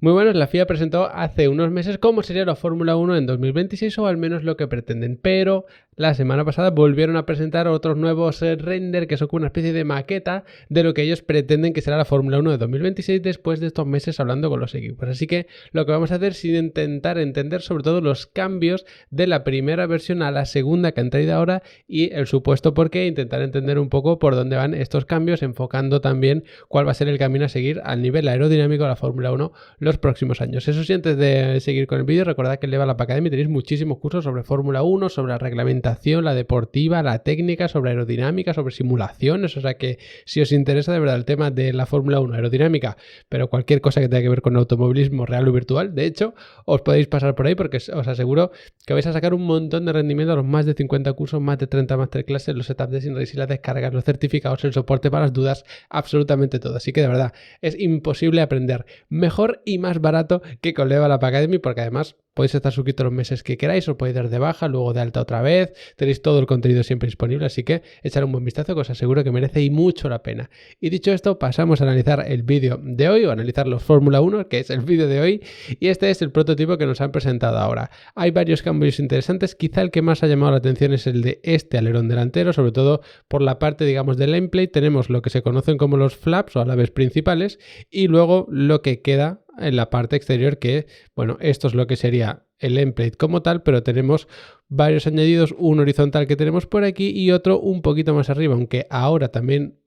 Muy buenos, la FIA presentó hace unos meses cómo sería la Fórmula 1 en 2026 o al menos lo que pretenden, pero la semana pasada volvieron a presentar otros nuevos render que son como una especie de maqueta de lo que ellos pretenden que será la Fórmula 1 de 2026 después de estos meses hablando con los equipos. Así que lo que vamos a hacer es intentar entender sobre todo los cambios de la primera versión a la segunda que han traído ahora y el supuesto por qué, intentar entender un poco por dónde van estos cambios, enfocando también cuál va a ser el camino a seguir al nivel aerodinámico de la Fórmula 1 los próximos años. Eso sí, antes de seguir con el vídeo, recordad que en Level Up Academy tenéis muchísimos cursos sobre Fórmula 1, sobre la reglamentación, la deportiva, la técnica, sobre aerodinámica, sobre simulaciones, o sea que si os interesa de verdad el tema de la Fórmula 1 aerodinámica, pero cualquier cosa que tenga que ver con automovilismo real o virtual, de hecho, os podéis pasar por ahí porque os aseguro que vais a sacar un montón de rendimiento a los más de 50 cursos, más de 30 masterclasses, los setups de SynRace y las descargas, los certificados, el soporte para las dudas, absolutamente todo. Así que de verdad, es imposible aprender mejor y más barato que con Level Up Academy, porque además podéis estar suscritos los meses que queráis, os podéis dar de baja, luego de alta otra vez, tenéis todo el contenido siempre disponible, así que echar un buen vistazo que os aseguro que merece y mucho la pena. Y dicho esto, pasamos a analizar el vídeo de hoy, o analizar los Fórmula 1, que es el vídeo de hoy, y este es el prototipo que nos han presentado ahora. Hay varios cambios interesantes, quizá el que más ha llamado la atención es el de este alerón delantero, sobre todo por la parte, digamos, del nameplate, tenemos lo que se conocen como los flaps o alaves principales, y luego lo que queda en la parte exterior, que bueno, esto es lo que sería el nameplate como tal, pero tenemos varios añadidos, un horizontal que tenemos por aquí y otro un poquito más arriba, aunque ahora también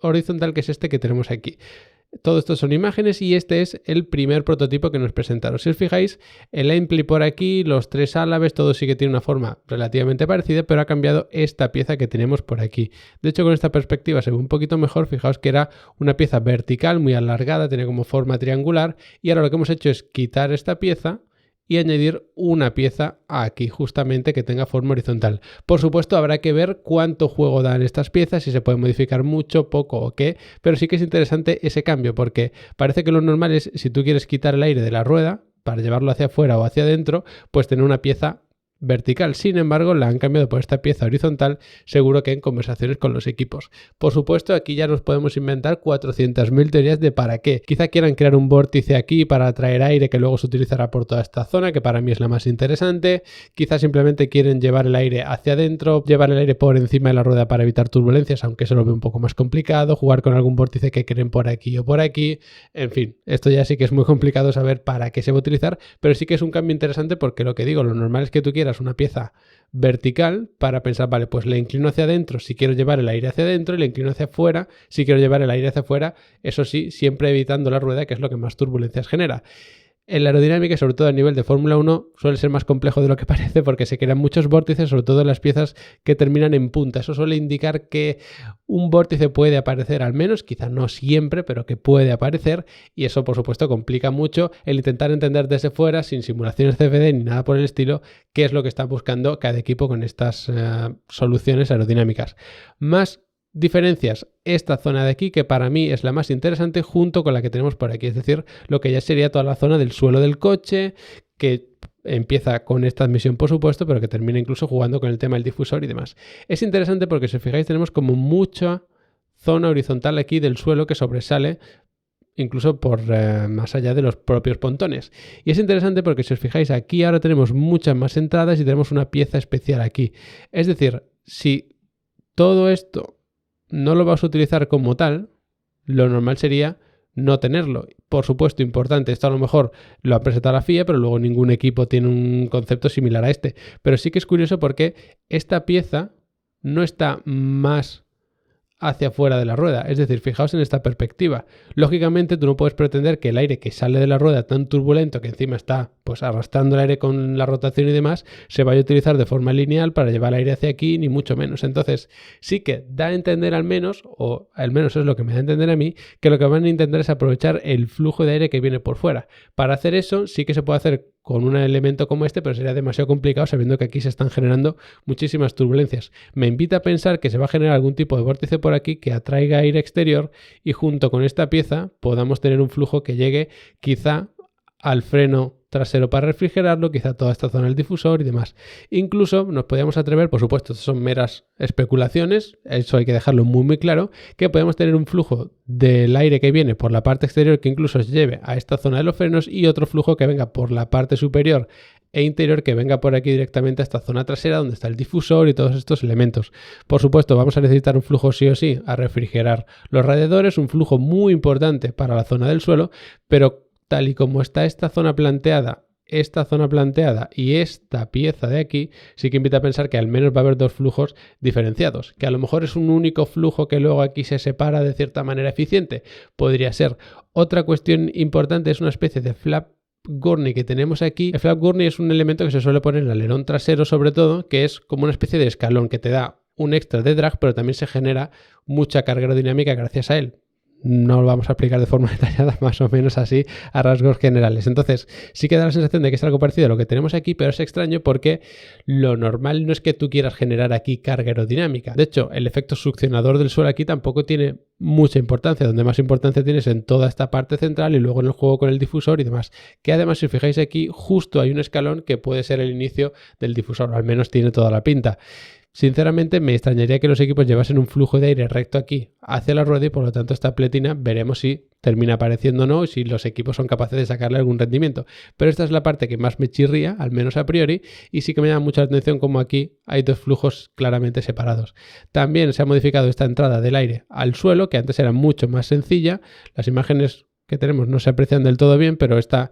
horizontal, que es este que tenemos aquí. Todo esto son imágenes y este es el primer prototipo que nos presentaron. Si os fijáis, el nameplate por aquí, los tres álabes, todo sí que tiene una forma relativamente parecida, pero ha cambiado esta pieza que tenemos por aquí. De hecho, con esta perspectiva se ve un poquito mejor. Fijaos que era una pieza vertical, muy alargada, tenía como forma triangular, y ahora lo que hemos hecho es quitar esta pieza y añadir una pieza aquí justamente que tenga forma horizontal. Por supuesto, habrá que ver cuánto juego dan estas piezas, si se puede modificar mucho, poco o qué, pero sí que es interesante ese cambio, porque parece que lo normal es, si tú quieres quitar el aire de la rueda para llevarlo hacia afuera o hacia adentro, pues tener una pieza vertical. Sin embargo, la han cambiado por esta pieza horizontal, seguro que en conversaciones con los equipos. Por supuesto, aquí ya nos podemos inventar 400.000 teorías de para qué. Quizá quieran crear un vórtice aquí para atraer aire que luego se utilizará por toda esta zona, que para mí es la más interesante. Quizá simplemente quieren llevar el aire hacia adentro, llevar el aire por encima de la rueda para evitar turbulencias, aunque eso lo veo un poco más complicado, jugar con algún vórtice que creen por aquí o por aquí. En fin, esto ya sí que es muy complicado saber para qué se va a utilizar, pero sí que es un cambio interesante porque lo que digo, lo normal es que tú quieras una pieza vertical para pensar, vale, pues le inclino hacia adentro si quiero llevar el aire hacia adentro y le inclino hacia afuera si quiero llevar el aire hacia afuera, eso sí, siempre evitando la rueda, que es lo que más turbulencias genera. En la aerodinámica, sobre todo a nivel de Fórmula 1, suele ser más complejo de lo que parece porque se crean muchos vórtices, sobre todo en las piezas que terminan en punta. Eso suele indicar que un vórtice puede aparecer, al menos, quizá no siempre, pero que puede aparecer, y eso por supuesto complica mucho el intentar entender desde fuera, sin simulaciones CFD ni nada por el estilo, qué es lo que está buscando cada equipo con estas soluciones aerodinámicas. Más diferencias esta zona de aquí, que para mí es la más interesante, junto con la que tenemos por aquí, es decir, lo que ya sería toda la zona del suelo del coche, que empieza con esta admisión por supuesto, pero que termina incluso jugando con el tema del difusor y demás. Es interesante porque si os fijáis tenemos como mucha zona horizontal aquí del suelo que sobresale incluso por más allá de los propios pontones. Y es interesante porque si os fijáis aquí ahora tenemos muchas más entradas y tenemos una pieza especial aquí. Es decir, si todo esto no lo vas a utilizar como tal, lo normal sería no tenerlo. Por supuesto, importante, esto a lo mejor lo ha presentado la FIA, pero luego ningún equipo tiene un concepto similar a este. Pero sí que es curioso porque esta pieza no está más hacia afuera de la rueda, es decir, fijaos en esta perspectiva. Lógicamente tú no puedes pretender que el aire que sale de la rueda tan turbulento, que encima está pues arrastrando el aire con la rotación y demás, se vaya a utilizar de forma lineal para llevar el aire hacia aquí, ni mucho menos. Entonces sí que da a entender al menos, o al menos es lo que me da a entender a mí, que lo que van a intentar es aprovechar el flujo de aire que viene por fuera. Para hacer eso sí que se puede hacer con un elemento como este, pero sería demasiado complicado sabiendo que aquí se están generando muchísimas turbulencias. Me invita a pensar que se va a generar algún tipo de vórtice por aquí que atraiga aire exterior y junto con esta pieza podamos tener un flujo que llegue quizá al freno trasero para refrigerarlo, quizá toda esta zona del difusor y demás. Incluso nos podíamos atrever, por supuesto, son meras especulaciones, eso hay que dejarlo muy claro, que podemos tener un flujo del aire que viene por la parte exterior que incluso os lleve a esta zona de los frenos y otro flujo que venga por la parte superior e interior que venga por aquí directamente a esta zona trasera donde está el difusor y todos estos elementos. Por supuesto, vamos a necesitar un flujo sí o sí a refrigerar los radiadores, un flujo muy importante para la zona del suelo, pero tal y como está esta zona planteada y esta pieza de aquí, sí que invita a pensar que al menos va a haber dos flujos diferenciados, que a lo mejor es un único flujo que luego aquí se separa de cierta manera eficiente, podría ser. Otra cuestión importante es una especie de flap gurney que tenemos aquí. El flap gurney es un elemento que se suele poner en el alerón trasero sobre todo, que es como una especie de escalón que te da un extra de drag, pero también se genera mucha carga aerodinámica gracias a él. No lo vamos a explicar de forma detallada, más o menos así a rasgos generales. Entonces, sí que da la sensación de que es algo parecido a lo que tenemos aquí, pero es extraño porque lo normal no es que tú quieras generar aquí carga aerodinámica. De hecho, el efecto succionador del suelo aquí tampoco tiene mucha importancia. Donde más importancia tienes en toda esta parte central y luego en el juego con el difusor y demás. Que además, si os fijáis aquí, justo hay un escalón que puede ser el inicio del difusor, o al menos tiene toda la pinta. Sinceramente me extrañaría que los equipos llevasen un flujo de aire recto aquí hacia la rueda y por lo tanto esta pletina veremos si termina apareciendo o no y si los equipos son capaces de sacarle algún rendimiento. Pero esta es la parte que más me chirría, al menos a priori, y sí que me llama mucha la atención como aquí hay dos flujos claramente separados. También se ha modificado esta entrada del aire al suelo, que antes era mucho más sencilla. Las imágenes que tenemos no se aprecian del todo bien, pero esta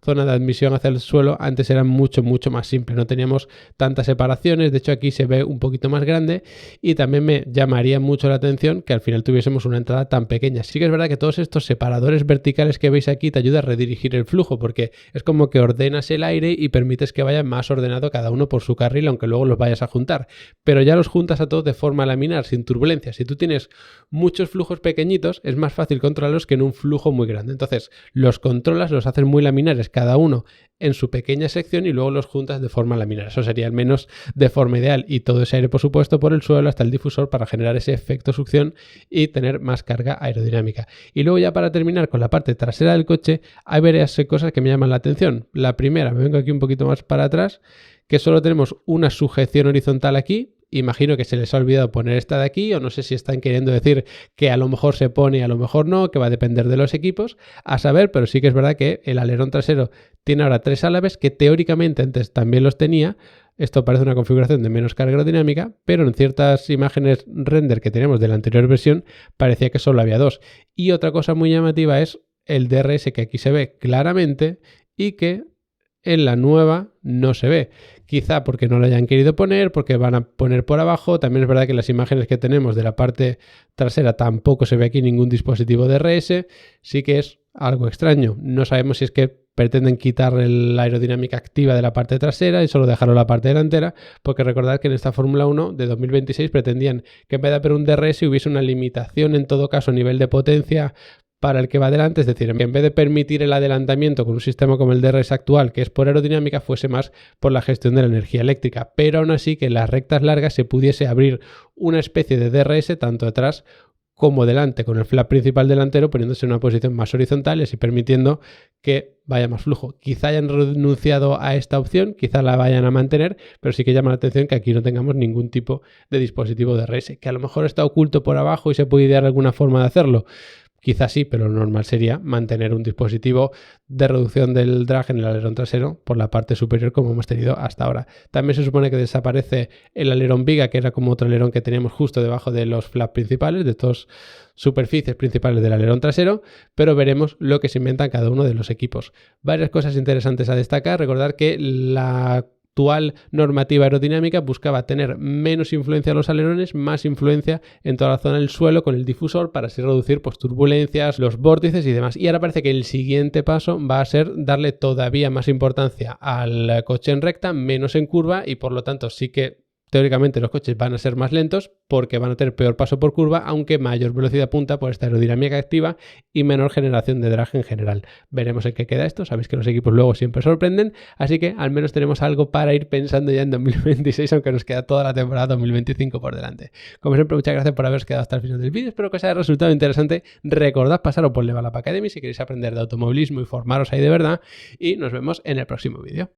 zona de admisión hacia el suelo antes era mucho más simple, no teníamos tantas separaciones, de hecho aquí se ve un poquito más grande y también me llamaría mucho la atención que al final tuviésemos una entrada tan pequeña. Sí que es verdad que todos estos separadores verticales que veis aquí te ayudan a redirigir el flujo porque es como que ordenas el aire y permites que vaya más ordenado cada uno por su carril, aunque luego los vayas a juntar, pero ya los juntas a todos de forma laminar, sin turbulencia. Si tú tienes muchos flujos pequeñitos es más fácil controlarlos que en un flujo muy grande, entonces los controlas, los haces muy laminares cada uno en su pequeña sección y luego los juntas de forma laminar. Eso sería al menos de forma ideal y todo ese aire por supuesto por el suelo hasta el difusor para generar ese efecto succión y tener más carga aerodinámica. Y luego ya para terminar con la parte trasera del coche hay varias cosas que me llaman la atención. La primera, me vengo aquí un poquito más para atrás, que solo tenemos una sujeción horizontal aquí. Imagino que se les ha olvidado poner esta de aquí o no sé si están queriendo decir que a lo mejor se pone y a lo mejor no, que va a depender de los equipos, a saber, pero sí que es verdad que el alerón trasero tiene ahora 3 álabes que teóricamente antes también los tenía. Esto parece una configuración de menos carga aerodinámica, pero en ciertas imágenes render que tenemos de la anterior versión parecía que solo había 2. Y otra cosa muy llamativa es el DRS que aquí se ve claramente y que en la nueva no se ve. Quizá porque no lo hayan querido poner, porque van a poner por abajo. También es verdad que las imágenes que tenemos de la parte trasera tampoco se ve aquí ningún dispositivo DRS. Sí que es algo extraño. No sabemos si es que pretenden quitar la aerodinámica activa de la parte trasera y solo dejarlo en la parte delantera, porque recordad que en esta Fórmula 1 de 2026 pretendían que en vez de haber un DRS hubiese una limitación en todo caso a nivel de potencia para el que va adelante, es decir, en vez de permitir el adelantamiento con un sistema como el DRS actual, que es por aerodinámica, fuese más por la gestión de la energía eléctrica, pero aún así que en las rectas largas se pudiese abrir una especie de DRS tanto atrás como delante, con el flap principal delantero poniéndose en una posición más horizontal y así permitiendo que vaya más flujo. Quizá hayan renunciado a esta opción, quizá la vayan a mantener, pero sí que llama la atención que aquí no tengamos ningún tipo de dispositivo DRS, que a lo mejor está oculto por abajo y se puede idear alguna forma de hacerlo. Quizás sí, pero lo normal sería mantener un dispositivo de reducción del drag en el alerón trasero por la parte superior como hemos tenido hasta ahora. También se supone que desaparece el alerón viga, que era como otro alerón que teníamos justo debajo de los flaps principales, de estos superficies principales del alerón trasero, pero veremos lo que se inventan cada uno de los equipos. Varias cosas interesantes a destacar. Recordar que la actual normativa aerodinámica buscaba tener menos influencia en los alerones, más influencia en toda la zona del suelo con el difusor para así reducir turbulencias, los vórtices y demás. Y ahora parece que el siguiente paso va a ser darle todavía más importancia al coche en recta, menos en curva y por lo tanto sí que teóricamente los coches van a ser más lentos porque van a tener peor paso por curva, aunque mayor velocidad punta por esta aerodinámica activa y menor generación de drag en general. Veremos en qué queda esto. Sabéis que los equipos luego siempre sorprenden, así que al menos tenemos algo para ir pensando ya en 2026, aunque nos queda toda la temporada 2025 por delante. Como siempre, muchas gracias por haberos quedado hasta el final del vídeo. Espero que os haya resultado interesante. Recordad pasaros por Level Up Academy si queréis aprender de automovilismo y formaros ahí de verdad. Y nos vemos en el próximo vídeo.